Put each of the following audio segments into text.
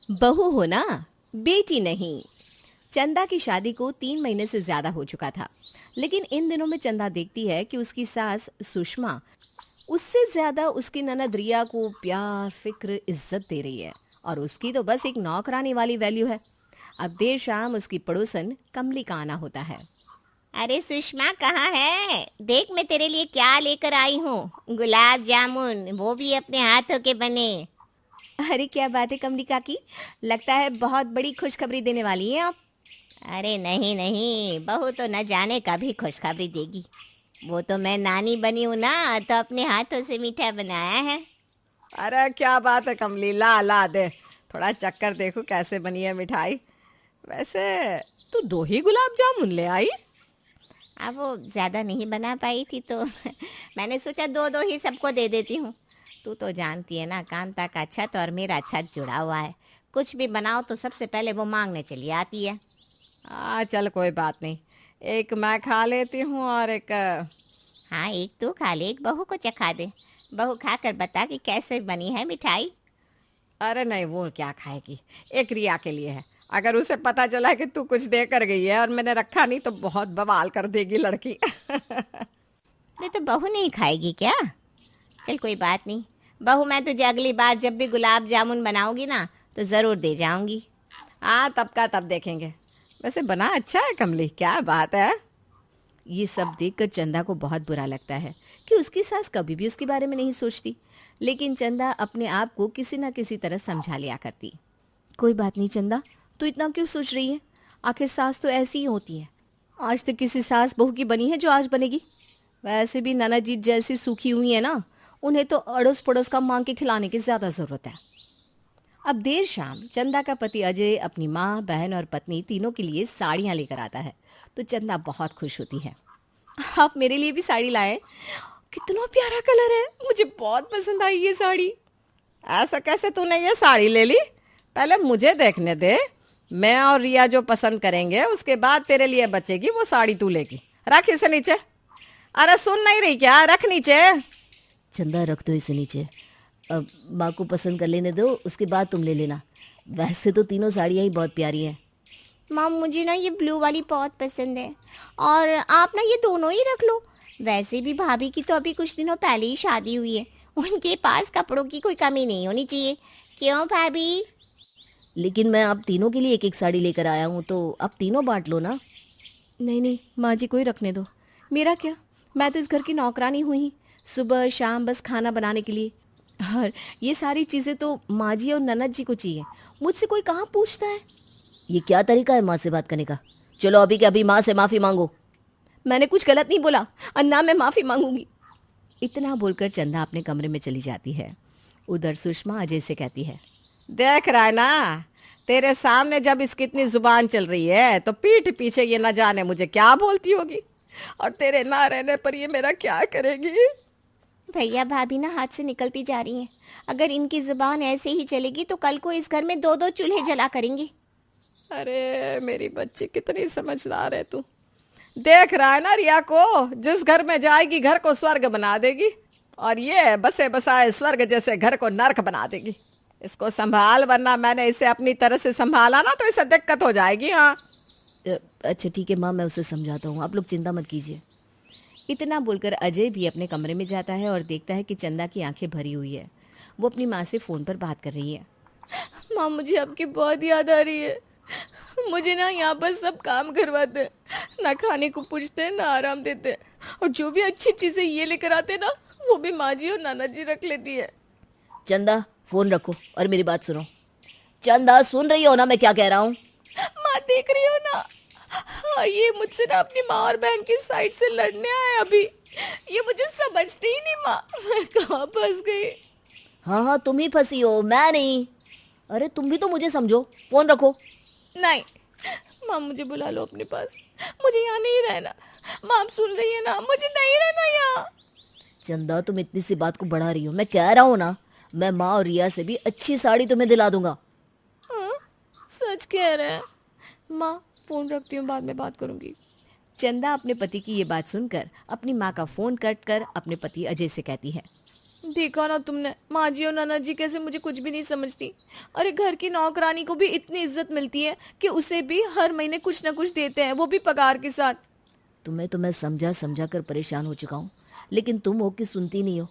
बहू हो ना, बेटी नहीं। चंदा की शादी को 3 महीने से ज्यादा हो चुका था। लेकिन इन दिनों में चंदा देखती है कि उसकी सास सुषमा उससे ज्यादा उसकी ननद रिया को प्यार, फिक्र, इज्जत दे रही है। और उसकी तो बस एक नौकरानी वाली वैल्यू है। अब देर शाम उसकी पड़ोसन कमली का आना होता है। अरे सुषमा कहाँ है? देख मैं तेरे लिए क्या लेकर आई हूँ। गुलाब जामुन, वो भी अपने हाथों के बने। अरे क्या बात है कमली काकी, लगता है बहुत बड़ी खुशखबरी देने वाली हैं आप। अरे नहीं नहीं, बहू तो न जाने कभी खुशखबरी देगी। वो तो मैं नानी बनी हूँ ना, तो अपने हाथों से मीठा बनाया है। अरे क्या बात है कमली, ला ला दे। थोड़ा चक्कर देखो कैसे बनी है मिठाई। वैसे तू 2 ही गुलाब जामुन ले आई। अब वो ज़्यादा नहीं बना पाई थी तो मैंने सोचा दो दो ही सबको दे देती हूँ। तू तो जानती है ना, कांता का छत और मेरा छत जुड़ा हुआ है। कुछ भी बनाओ तो सबसे पहले वो मांगने चली आती है। चल कोई बात नहीं, एक मैं खा लेती हूँ और एक हाँ, एक तू खा ले, एक बहू को चखा दे। बहू खाकर बता कि कैसे बनी है मिठाई। अरे नहीं, वो क्या खाएगी। एक रिया के लिए है। अगर उसे पता चला कि तू कुछ दे कर गई है और मैंने रखा नहीं तो बहुत बवाल कर देगी लड़की। अरे तो बहू नहीं खाएगी क्या? चल कोई बात नहीं। बहू, मैं तुझे अगली बार जब भी गुलाब जामुन बनाऊंगी ना, तो ज़रूर दे जाऊंगी। हाँ, तब का तब देखेंगे। वैसे बना अच्छा है कमली, क्या बात है। ये सब देखकर चंदा को बहुत बुरा लगता है कि उसकी सास कभी भी उसके बारे में नहीं सोचती। लेकिन चंदा अपने आप को किसी न किसी तरह समझा लिया करती। कोई बात नहीं चंदा, तू इतना क्यों सोच रही है? आखिर सास तो ऐसी ही होती है। आज तक किसी सास बहू की बनी है जो आज बनेगी? वैसे भी ननद जी जैसी सूखी हुई है ना, उन्हें तो अड़ोस पड़ोस का मांग के खिलाने की ज़्यादा ज़रूरत है। अब देर शाम चंदा का पति अजय अपनी माँ, बहन और पत्नी तीनों के लिए साड़ियाँ लेकर आता है। तो चंदा बहुत खुश होती है। आप मेरे लिए भी साड़ी लाए? कितना प्यारा कलर है, मुझे बहुत पसंद आई ये साड़ी। ऐसा कैसे तूने ये साड़ी ले ली? पहले मुझे देखने दे। मैं और रिया जो पसंद करेंगे उसके बाद तेरे लिए बचेगी वो साड़ी तू लेगी। रख इसे नीचे। अरे सुन नहीं रही क्या? रख नीचे। चंदा रख दो इसे नीचे। अब माँ को पसंद कर लेने दो, उसके बाद तुम ले लेना। वैसे तो तीनों साड़ियाँ ही बहुत प्यारी हैं। माम, मुझे ना ये ब्लू वाली बहुत पसंद है, और आप ना ये दोनों ही रख लो। वैसे भी भाभी की तो अभी कुछ दिनों पहले ही शादी हुई है, उनके पास कपड़ों की कोई कमी नहीं होनी चाहिए। क्यों भाभी? लेकिन मैं अब तीनों के लिए एक एक साड़ी लेकर आया हूँ, तो अब तीनों बांट लो ना। नहीं नहीं माँ जी, कोई रखने दो। मेरा क्या, मैं तो इस घर की नौकरानी हुई ही, सुबह शाम बस खाना बनाने के लिए। और ये सारी चीज़ें तो माँ जी और ननद जी को चाहिए, मुझसे कोई कहाँ पूछता है। ये क्या तरीका है माँ से बात करने का? चलो अभी के अभी माँ से माफ़ी मांगो। मैंने कुछ गलत नहीं बोला और ना मैं माफ़ी मांगूंगी। इतना बोलकर चंदा अपने कमरे में चली जाती है। उधर सुषमा अजय से कहती है, देख रहा है ना, तेरे सामने जब इसकी इतनी जुबान चल रही है तो पीठ पीछे ये न जाने मुझे क्या बोलती होगी। और तेरे ना रहने पर ये मेरा क्या करेगी। भैया भाभी ना हाथ से निकलती जा रही हैं। अगर इनकी जुबान ऐसे ही चलेगी तो कल को इस घर में दो दो चूल्हे जला करेंगी। अरे मेरी बच्ची कितनी समझदार है तू। देख रहा है ना रिया को, जिस घर में जाएगी घर को स्वर्ग बना देगी, और ये बसे बसाए स्वर्ग जैसे घर को नर्क बना देगी। इसको संभाल, वरना मैंने इसे अपनी तरह से संभाला ना तो इसे दिक्कत हो जाएगी। हाँ अच्छा ठीक है माँ, मैं उसे समझाता हूँ, आप लोग चिंता मत कीजिए। इतना बोलकर अजय भी अपने कमरे में जाता है और देखता है कि चंदा की आंखें भरी हुई है। वो अपनी माँ से फ़ोन पर बात कर रही है। माँ, मुझे आपकी बहुत याद आ रही है। मुझे ना यहाँ पर सब काम करवाते हैं, ना खाने को पूछते हैं, ना आराम देते हैं, और जो भी अच्छी चीज़ें ये लेकर आते हैं ना, वो भी माँ जी और नाना जी रख लेती है। चंदा फ़ोन रखो और मेरी बात सुनो। चंदा सुन रही हो ना मैं क्या कह रहा हूँ? माँ देख रही हो ना, हाँ, ये मुझसे ना अपनी माँ और बहन की साइड से लड़ने आए अभी। ये मुझे समझती ही नहीं माँ, मैं कहाँ फंस गई। हाँ हाँ, तुम ही फंसी हो, मैं नहीं। अरे तुम भी तो मुझे समझो, फ़ोन रखो। नहीं माँ, मुझे बुला लो अपने पास, मुझे यहाँ नहीं रहना। माँ आप सुन रही है ना, मुझे नहीं रहना यहाँ। चंदा तुम इतनी सी बात को बढ़ा रही हो, मैं कह रहा हूँ ना, मैं माँ और रिया से भी अच्छी साड़ी तुम्हें दिला दूंगा। हाँ, सच कह रहे हैं। माँ फ़ोन रखती हूँ, बाद में बात करूँगी। चंदा अपने पति की ये बात सुनकर अपनी माँ का फ़ोन कट कर अपने पति अजय से कहती है, देखा ना तुमने, माँ जी और नाना जी कैसे मुझे कुछ भी नहीं समझती। अरे घर की नौकरानी को भी इतनी इज्जत मिलती है कि उसे भी हर महीने कुछ ना कुछ देते हैं, वो भी पगार के साथ। तुम्हें तो मैं समझा समझा कर परेशान हो चुका हूँ, लेकिन तुम हो कि सुनती नहीं हो।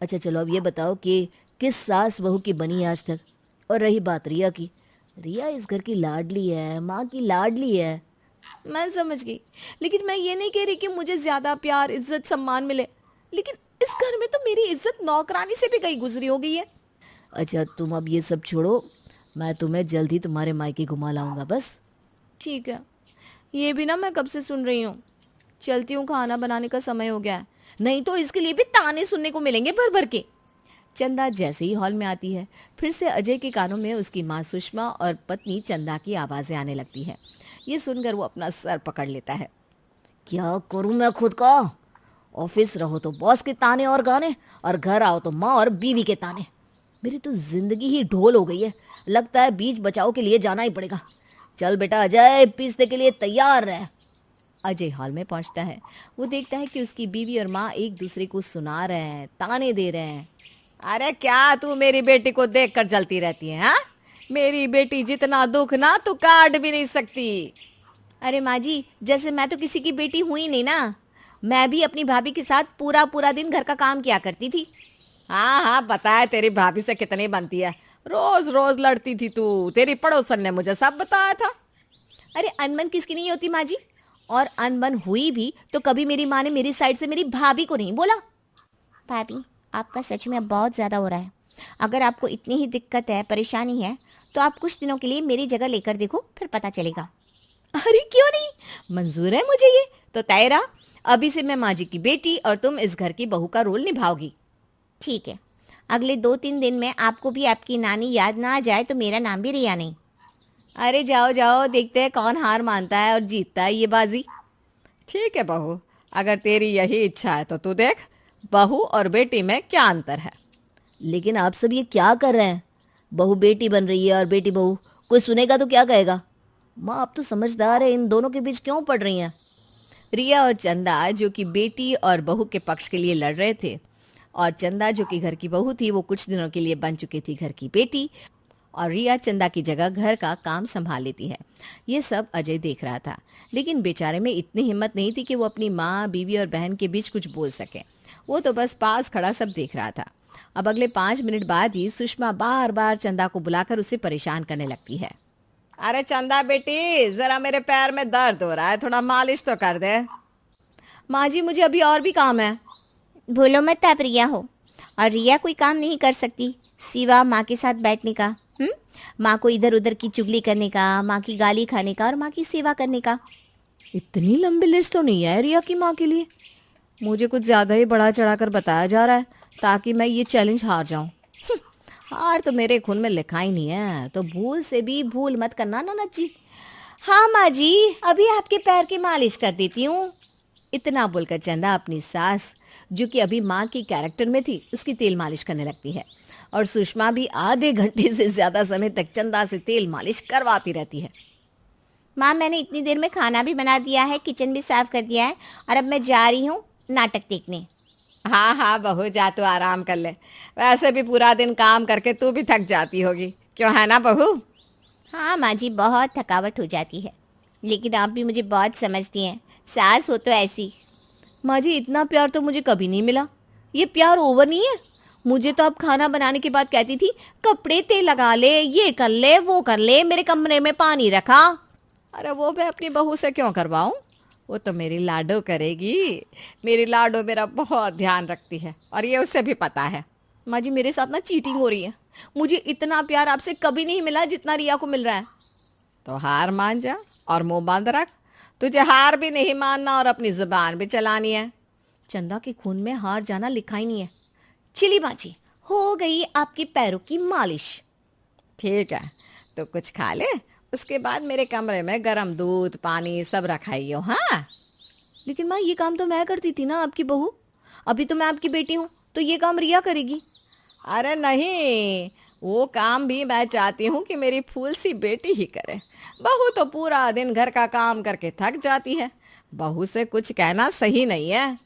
अच्छा चलो अब ये बताओ कि किस सास बहू की बनी आज तक। और रही बात रिया की, रिया इस घर की लाडली है, माँ की लाडली है। मैं समझ गई, लेकिन मैं ये नहीं कह रही कि मुझे ज्यादा प्यार इज्जत सम्मान मिले, लेकिन इस घर में तो मेरी इज्जत नौकरानी से भी गई गुजरी हो गई है। अच्छा तुम अब ये सब छोड़ो, मैं तुम्हें जल्द ही तुम्हारे मायके घुमा लाऊंगा बस। ठीक है, ये भी ना मैं कब से सुन रही हूँ। चलती हूँ, खाना बनाने का समय हो गया है, नहीं तो इसके लिए भी ताने सुनने को मिलेंगे भर भर के। चंदा जैसे ही हॉल में आती है, फिर से अजय के कानों में उसकी माँ सुषमा और पत्नी चंदा की आवाज़ें आने लगती है। ये सुनकर वो अपना सर पकड़ लेता है। क्या करूं मैं खुद का? ऑफिस रहो तो बॉस के ताने और गाने, और घर आओ तो माँ और बीवी के ताने। मेरी तो जिंदगी ही ढोल हो गई है। लगता है बीज बचाओ के लिए जाना ही पड़ेगा। चल बेटा अजय, पीसने के लिए तैयार रह। अजय हॉल में पहुंचता है। वो देखता है कि उसकी बीवी और माँ एक दूसरे को सुना रहे हैं, ताने दे रहे हैं। अरे क्या तू मेरी बेटी को देख कर जलती रहती है? हाँ, मेरी बेटी जितना दुख ना तू काट भी नहीं सकती। अरे माँ जी, जैसे मैं तो किसी की बेटी हुई नहीं ना। मैं भी अपनी भाभी के साथ पूरा पूरा दिन घर का काम किया करती थी। हाँ हाँ, पता है तेरी भाभी से कितनी बनती है। रोज रोज लड़ती थी तू, तेरी पड़ोसन ने मुझे सब बताया था। अरे अनबन किसकी नहीं होती माँ जी, और अनबन हुई भी तो कभी मेरी माँ ने मेरी साइड से मेरी भाभी को नहीं बोला। भाभी, आपका सच में अब बहुत ज़्यादा हो रहा है। अगर आपको इतनी ही दिक्कत है, परेशानी है, तो आप कुछ दिनों के लिए मेरी जगह लेकर देखो, फिर पता चलेगा। अरे क्यों नहीं, मंजूर है मुझे। ये तो तय रहा, अभी से मैं माँ जी की बेटी और तुम इस घर की बहू का रोल निभाओगी। ठीक है, अगले 2-3 दिन में आपको भी आपकी नानी याद ना आ जाए तो मेरा नाम भी रिया नहीं। अरे जाओ जाओ, देखते हैं कौन हार मानता है और जीतता है ये बाजी। ठीक है बहू, अगर तेरी यही इच्छा है तो तू देख, बहू और बेटी में क्या अंतर है। लेकिन आप सब ये क्या कर रहे हैं? बहू बेटी बन रही है और बेटी बहू, कोई सुनेगा तो क्या कहेगा? माँ आप तो समझदार है, इन दोनों के बीच क्यों पड़ रही हैं? रिया और चंदा जो कि बेटी और बहू के पक्ष के लिए लड़ रहे थे, और चंदा जो कि घर की बहू थी, वो कुछ दिनों के लिए बन चुकी थी घर की बेटी, और रिया चंदा की जगह घर का काम संभाल लेती है। ये सब अजय देख रहा था, लेकिन बेचारे में इतनी हिम्मत नहीं थी कि वो अपनी माँ, बीवी और बहन के बीच कुछ बोल सके। वो तो बस पास खड़ा सब देख रहा था। अब अगले 5 मिनट बाद ही सुषमा बार बार चंदा को बुलाकर उसे परेशान करने लगती है। अरे चंदा बेटी, जरा मेरे पैर में दर्द हो रहा है, थोड़ा मालिश तो कर दे। माँ जी मुझे अभी और भी काम है। भूलो मत आप रिया हो, और रिया कोई काम नहीं कर सकती सिवा माँ के साथ बैठने का, माँ को इधर उधर की चुगली करने का, माँ की गाली खाने का और माँ की सेवा करने का। इतनी लंबी लिस्ट तो नहीं है रिया की माँ के लिए। मुझे कुछ ज़्यादा ही बढ़ा चढ़ा कर बताया जा रहा है ताकि मैं ये चैलेंज हार जाऊं। हार तो मेरे खून में लिखा ही नहीं है, तो भूल से भी भूल मत करना ननद जी। हाँ माँ जी, अभी आपके पैर की मालिश कर देती हूँ। इतना बोलकर चंदा अपनी सास, जो कि अभी माँ की कैरेक्टर में थी, उसकी तेल मालिश करने लगती है। और सुषमा भी आधे घंटे से ज़्यादा समय तक चंदा से तेल मालिश करवाती रहती है। माँ, मैंने इतनी देर में खाना भी बना दिया है, किचन भी साफ कर दिया है, और अब मैं जा रही हूँ नाटक देखने। हाँ हाँ बहू, जा तू आराम कर ले। वैसे भी पूरा दिन काम करके तू भी थक जाती होगी, क्यों है ना बहू? हाँ माँ जी, बहुत थकावट हो जाती है, लेकिन आप भी मुझे बहुत समझती हैं। सास हो तो ऐसी। माँ जी इतना प्यार तो मुझे कभी नहीं मिला। ये प्यार ओवर नहीं है? मुझे तो अब खाना बनाने के बाद कहती थी कपड़े तेल लगा ले, ये कर ले, वो कर ले, मेरे कमरे में पानी रखा। अरे वो मैं अपनी बहू से क्यों करवाऊं? वो तो मेरी लाडो करेगी। मेरी लाडो मेरा बहुत ध्यान रखती है और ये उसे भी पता है। माँ जी मेरे साथ ना चीटिंग हो रही है। मुझे इतना प्यार आपसे कभी नहीं मिला जितना रिया को मिल रहा है। तो हार मान जा और मुंह बंद रख। तुझे हार भी नहीं मानना और अपनी जुबान भी चलानी है। चंदा के खून में हार जाना लिखा ही नहीं है। चिली माँ जी, हो गई आपके पैरों की मालिश। ठीक है, तो कुछ खा ले, उसके बाद मेरे कमरे में गरम दूध पानी सब रखाइयो। हाँ, लेकिन माँ ये काम तो मैं करती थी ना, आपकी बहू। अभी तो मैं आपकी बेटी हूँ, तो ये काम रिया करेगी। अरे नहीं, वो काम भी मैं चाहती हूँ कि मेरी फूल सी बेटी ही करे। बहू तो पूरा दिन घर का काम करके थक जाती है, बहू से कुछ कहना सही नहीं है।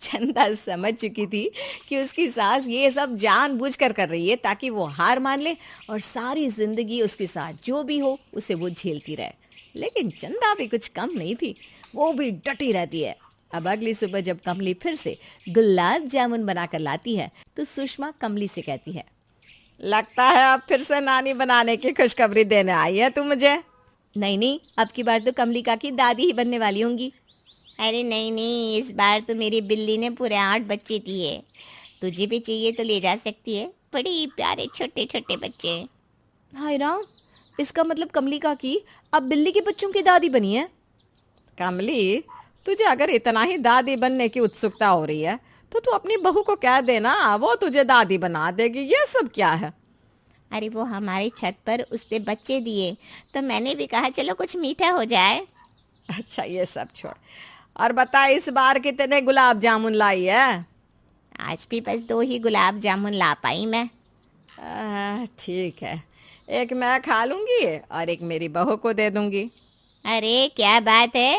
चंदा समझ चुकी थी कि उसकी सास ये सब जानबूझकर कर रही है ताकि वो हार मान ले और सारी जिंदगी उसके साथ जो भी हो उसे वो झेलती रहे। लेकिन चंदा भी कुछ कम नहीं थी, वो भी डटी रहती है। अब अगली सुबह जब कमली फिर से गुलाब जामुन बनाकर लाती है तो सुषमा कमली से कहती है, लगता है अब फिर से नानी बनाने की खुशखबरी देने आई है तू मुझे। नहीं नहीं, अब की बार तो कमली का की दादी ही बनने वाली होंगी। अरे नहीं नहीं, इस बार तो मेरी बिल्ली ने पूरे 8 बच्चे दिए। तुझे भी चाहिए तो ले जा सकती है, बड़ी प्यारे छोटे छोटे बच्चे हैं। हाय राम, इसका मतलब कमली का की अब बिल्ली के बच्चों की दादी बनी है। कमली, तुझे अगर इतना ही दादी बनने की उत्सुकता हो रही है तो तू अपनी बहू को कह देना, वो तुझे दादी बना देगी। ये सब क्या है? अरे वो हमारी छत पर उसने बच्चे दिए तो मैंने भी कहा चलो कुछ मीठा हो जाए। अच्छा ये सब छोड़ और बता, इस बार कितने गुलाब जामुन लाई है? आज भी बस 2 ही गुलाब जामुन ला पाई मैं। ठीक है, एक मैं खा लूंगी और एक मेरी बहू को दे दूंगी। अरे क्या बात है,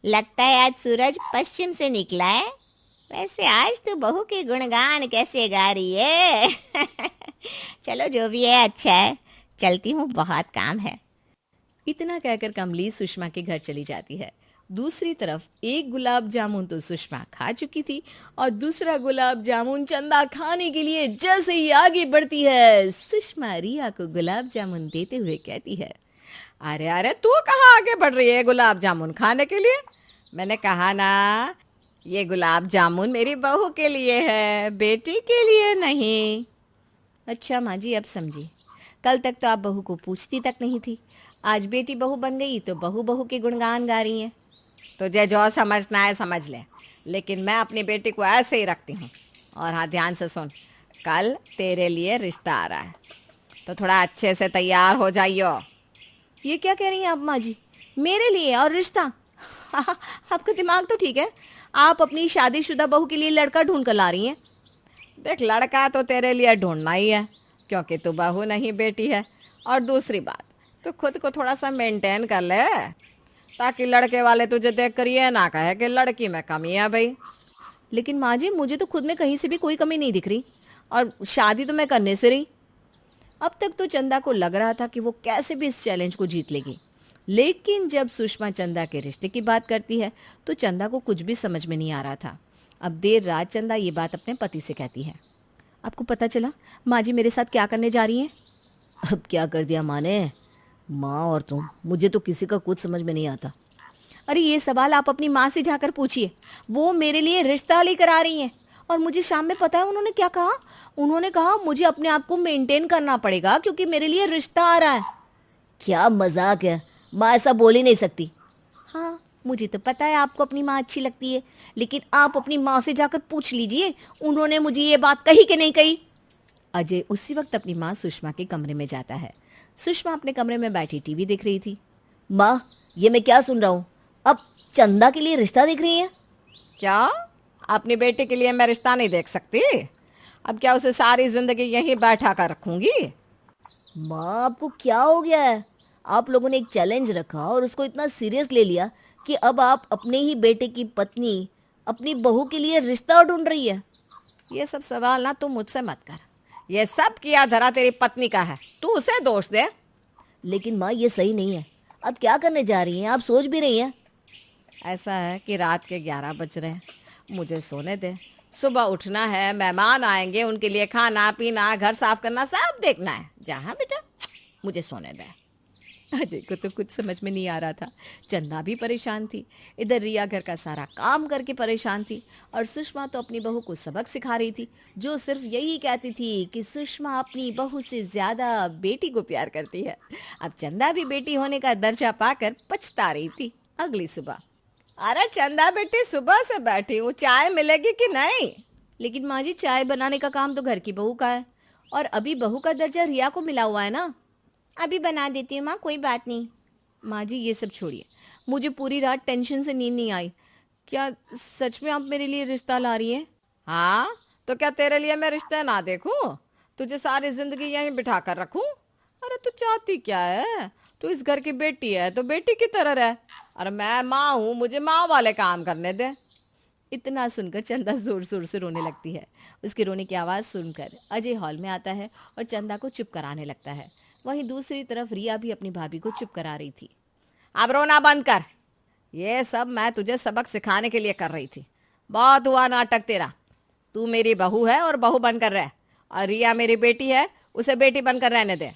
लगता है आज सूरज पश्चिम से निकला है। वैसे आज तो बहू के गुणगान कैसे गा रही है। चलो जो भी है अच्छा है, चलती हूँ, बहुत काम है। इतना कहकर कमली सुषमा के घर चली जाती है। दूसरी तरफ एक गुलाब जामुन तो सुषमा खा चुकी थी और दूसरा गुलाब जामुन चंदा खाने के लिए जैसे ही आगे बढ़ती है, सुषमा रिया को गुलाब जामुन देते हुए कहती है, अरे अरे, तू कहाँ आगे बढ़ रही है गुलाब जामुन खाने के लिए? मैंने कहा ना, ये गुलाब जामुन मेरी बहू के लिए है, बेटी के लिए नहीं। अच्छा माँ जी, अब समझी। कल तक तो आप बहू को पूछती तक नहीं थी, आज बेटी बहू बन गई तो बहू बहू के गुणगान गा रही हैं। तुझे जो समझना है समझ ले, लेकिन मैं अपनी बेटी को ऐसे ही रखती हूँ। और हाँ, ध्यान से सुन, कल तेरे लिए रिश्ता आ रहा है तो थोड़ा अच्छे से तैयार हो जाइयो। ये क्या कह रही हैं आप माँ जी, मेरे लिए और रिश्ता? आपका दिमाग तो ठीक है, आप अपनी शादीशुदा बहू के लिए लड़का ढूंढ कर ला रही हैं। देख, लड़का तो तेरे लिए ढूंढना ही है क्योंकि तू बहू नहीं बेटी है। और दूसरी बात, तो खुद को थोड़ा सा मेंटेन कर ले ताकि लड़के वाले तुझे देख कर ये ना कहे कि लड़की में कमी है भाई। लेकिन माँ जी, मुझे तो खुद में कहीं से भी कोई कमी नहीं दिख रही और शादी तो मैं करने से रही। अब तक तो चंदा को लग रहा था कि वो कैसे भी इस चैलेंज को जीत लेगी, लेकिन जब सुषमा चंदा के रिश्ते की बात करती है तो चंदा को कुछ भी समझ में नहीं आ रहा था। अब देर रात चंदा ये बात अपने पति से कहती है, आपको पता चला माँ जी मेरे साथ क्या करने जा रही हैं? अब क्या कर दिया माँ ने? माँ और तुम, मुझे तो किसी का कुछ समझ में नहीं आता। अरे ये सवाल आप अपनी माँ से जाकर पूछिए, वो मेरे लिए रिश्ता लेकर आ रही हैं। और मुझे शाम में पता है उन्होंने क्या कहा? उन्होंने कहा मुझे अपने आप को मेंटेन करना पड़ेगा क्योंकि मेरे लिए रिश्ता आ रहा है। क्या मजाक है, माँ ऐसा बोल ही नहीं सकती। हाँ, मुझे तो पता है आपको अपनी माँ अच्छी लगती है, लेकिन आप अपनी माँ से जाकर पूछ लीजिए उन्होंने मुझे ये बात कही कि नहीं कही। अजय उसी वक्त अपनी माँ सुषमा के कमरे में जाता है। सुषमा अपने कमरे में बैठी टीवी देख रही थी। माँ, ये मैं क्या सुन रहा हूँ? अब चंदा के लिए रिश्ता देख रही है? क्या? अपनी बेटी के लिए मैं रिश्ता नहीं देख सकती? अब क्या उसे सारी जिंदगी यहीं बैठा कर रखूंगी? माँ, आपको क्या हो गया है? आप लोगों ने एक चैलेंज रखा और उसको इतना सीरियस ले लिया कि अब आप अपने ही बेटे की पत्नी अपनी बहू के लिए रिश्ता ढूंढ रही है। ये सब सवाल ना तुम मुझसे मत कर, ये सब किया धरा तेरी पत्नी का है, तू उसे दोष दे। लेकिन माँ, ये सही नहीं है। अब क्या करने जा रही हैं? आप सोच भी रही हैं? ऐसा है कि रात के 11 बज रहे हैं, मुझे सोने दे। सुबह उठना है, मेहमान आएंगे, उनके लिए खाना पीना, घर साफ करना सब देखना है। जहाँ बेटा, मुझे सोने दे। अजय को तो कुछ समझ में नहीं आ रहा था। चंदा भी परेशान थी, इधर रिया घर का सारा काम करके परेशान थी और सुषमा तो अपनी बहू को सबक सिखा रही थी, जो सिर्फ यही कहती थी कि सुषमा अपनी बहू से ज्यादा बेटी को प्यार करती है। अब चंदा भी बेटी होने का दर्जा पाकर पछता रही थी। अगली सुबह, अरे चंदा बेटी, सुबह से बैठी हूँ, चाय मिलेगी कि नहीं? लेकिन माँ जी, चाय बनाने का काम तो घर की बहू का है और अभी बहू का दर्जा रिया को मिला हुआ है ना। अभी बना देती हूँ माँ, कोई बात नहीं। माँ जी ये सब छोड़िए, मुझे पूरी रात टेंशन से नींद नहीं आई। क्या सच में आप मेरे लिए रिश्ता ला रही हैं? हाँ, तो क्या तेरे लिए मैं रिश्ता ना देखूं? तुझे सारी जिंदगी यहीं बिठा कर रखूं? अरे तू चाहती क्या है? तू इस घर की बेटी है तो बेटी की तरह रह। अरे मैं माँ हूँ, मुझे माँ वाले काम करने दे। इतना सुनकर चंदा जोर जोर से रोने लगती है। उसके रोने की आवाज़ सुनकर अजय हॉल में आता है और चंदा को चुप कराने लगता है। वहीं दूसरी तरफ रिया भी अपनी भाभी को चुप करा रही थी। अब रोना बंद कर, ये सब मैं तुझे सबक सिखाने के लिए कर रही थी। बहुत हुआ नाटक तेरा। तू मेरी बहू है और बहू बनकर रह, और रिया मेरी बेटी है, उसे बेटी बनकर रहने दे।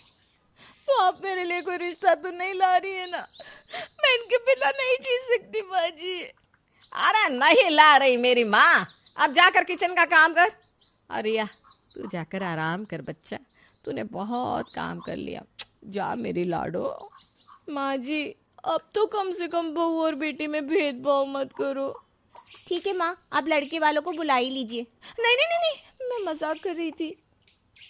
तो आप मेरे लिए कोई रिश्ता तो नहीं ला रही है ना? मैं इनके बिना नहीं जी सकती माँ जी। अरे नहीं ला रही मेरी माँ, अब जाकर किचन का काम कर। और रिया तू जाकर आराम कर बच्चा, तूने बहुत काम कर लिया, जा मेरी लाडो। माँ जी अब तो कम से कम बहू और बेटी में भेदभाव मत करो। ठीक है माँ, आप लड़के वालों को बुला ही लीजिए। नहीं नहीं नहीं नहीं, मैं मजाक कर रही थी।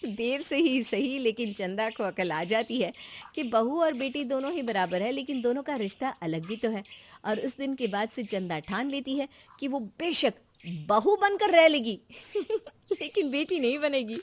देर से ही सही, लेकिन चंदा को अकल आ जाती है कि बहू और बेटी दोनों ही बराबर है, लेकिन दोनों का रिश्ता अलग भी तो है। और उस दिन के बाद से चंदा ठान लेती है कि वो बेशक बहू बनकर रह लेगी लेकिन बेटी नहीं बनेगी।